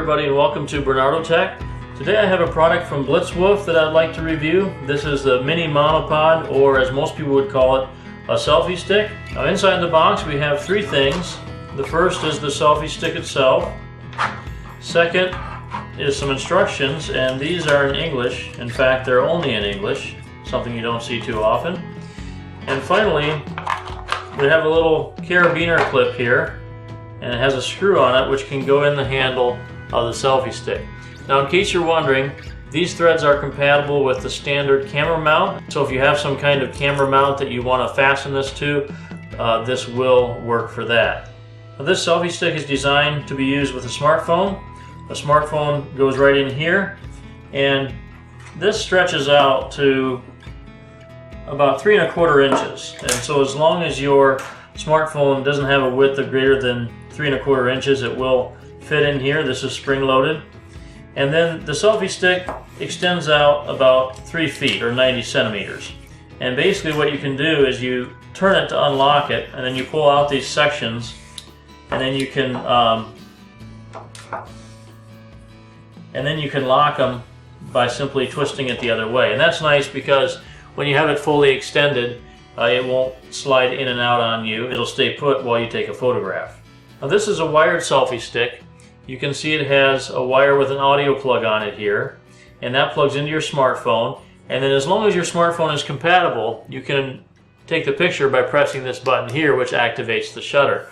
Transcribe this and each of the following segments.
everybody, and welcome to Bernardotech. Today I have a product from BlitzWolf that I'd like to review. This is the mini monopod, or as most people would call it, a selfie stick. Now inside the box we have three things. The first is the selfie stick itself. Second is some instructions, and these are in English. In fact, they're only in English, something you don't see too often. And finally, we have a little carabiner clip here, and it has a screw on it which can go in the handle of the selfie stick. Now, in case you're wondering, these threads are compatible with the standard camera mount. So if you have some kind of camera mount that you want to fasten this to, this will work for that. Now, this selfie stick is designed to be used with a smartphone. The smartphone goes right in here, and this stretches out to about 3 1/4 inches. And so as long as your smartphone doesn't have a width of greater than 3 1/4 inches, it will fit in here. This is spring loaded. And then the selfie stick extends out about 3 feet or 90 centimeters. And basically what you can do is you turn it to unlock it, and then you pull out these sections, and then you can lock them by simply twisting it the other way. And that's nice because when you have it fully extended, it won't slide in and out on you. It'll stay put while you take a photograph. Now, this is a wired selfie stick. You can see it has a wire with an audio plug on it here, and that plugs into your smartphone. And then as long as your smartphone is compatible, you can take the picture by pressing this button here, which activates the shutter.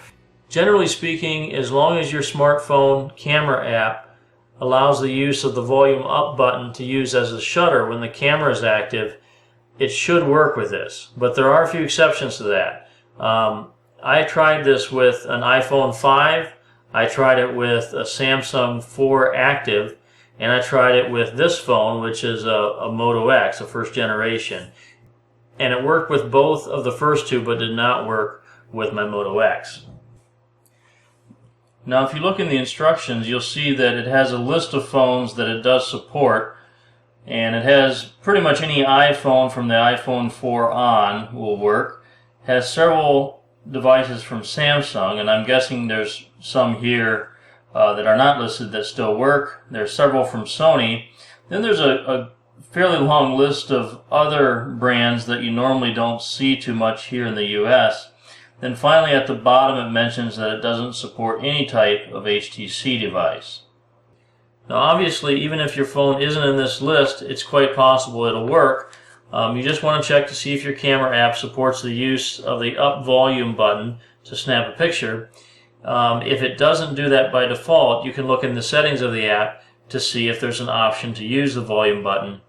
Generally speaking, as long as your smartphone camera app allows the use of the volume up button to use as a shutter when the camera is active, it should work with this. But there are a few exceptions to that. I tried this with an iPhone 5, I tried it with a Samsung 4 Active, and I tried it with this phone, which is a Moto X, a first generation. And it worked with both of the first two, but did not work with my Moto X. Now, if you look in the instructions, you'll see that it has a list of phones that it does support, and it has pretty much any iPhone from the iPhone 4 on will work. It has several devices from Samsung, and I'm guessing there's some here that are not listed that still work. There's several from Sony. Then there's a fairly long list of other brands that you normally don't see too much here in the US. Then finally at the bottom it mentions that it doesn't support any type of HTC device. Now obviously, even if your phone isn't in this list, it's quite possible it'll work. You just want to check to see if your camera app supports the use of the up volume button to snap a picture. If it doesn't do that by default, you can look in the settings of the app to see if there's an option to use the volume button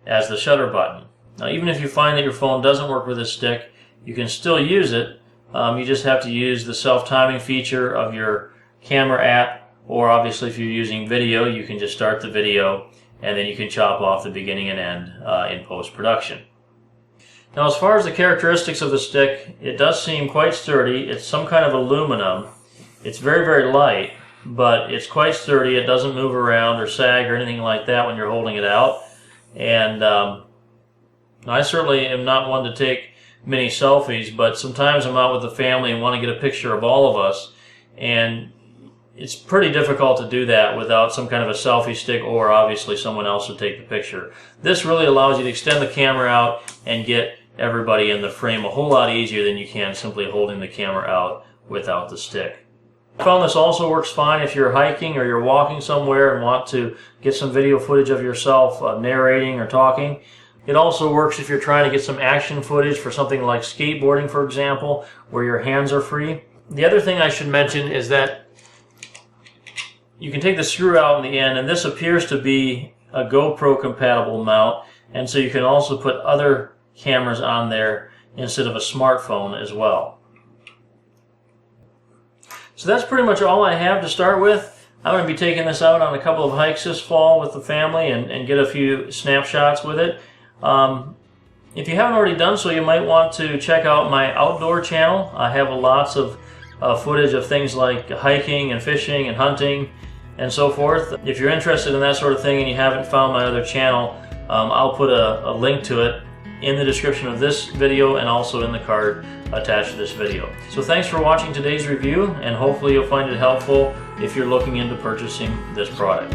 as the shutter button. Now, even if you find that your phone doesn't work with this stick, you can still use it. You just have to use the self-timing feature of your camera app, or obviously if you're using video, you can just start the video and then you can chop off the beginning and end in post-production. Now, as far as the characteristics of the stick, it does seem quite sturdy. It's some kind of aluminum. It's very, very light, but it's quite sturdy. It doesn't move around or sag or anything like that when you're holding it out. And I certainly am not one to take many selfies, but sometimes I'm out with the family and want to get a picture of all of us, and it's pretty difficult to do that without some kind of a selfie stick or obviously someone else to take the picture. This really allows you to extend the camera out and get everybody in the frame a whole lot easier than you can simply holding the camera out without the stick. I found this also works fine if you're hiking or you're walking somewhere and want to get some video footage of yourself narrating or talking. It also works if you're trying to get some action footage for something like skateboarding, for example, where your hands are free. The other thing I should mention is that you can take the screw out in the end, and this appears to be a GoPro compatible mount, and so you can also put other cameras on there instead of a smartphone as well. So that's pretty much all I have to start with. I'm going to be taking this out on a couple of hikes this fall with the family and get a few snapshots with it. If you haven't already done so, you might want to check out my outdoor channel. I have lots of footage of things like hiking and fishing and hunting and so forth. If you're interested in that sort of thing and you haven't found my other channel, I'll put a link to it in the description of this video and also in the card attached to this video. So thanks for watching today's review, and hopefully you'll find it helpful if you're looking into purchasing this product.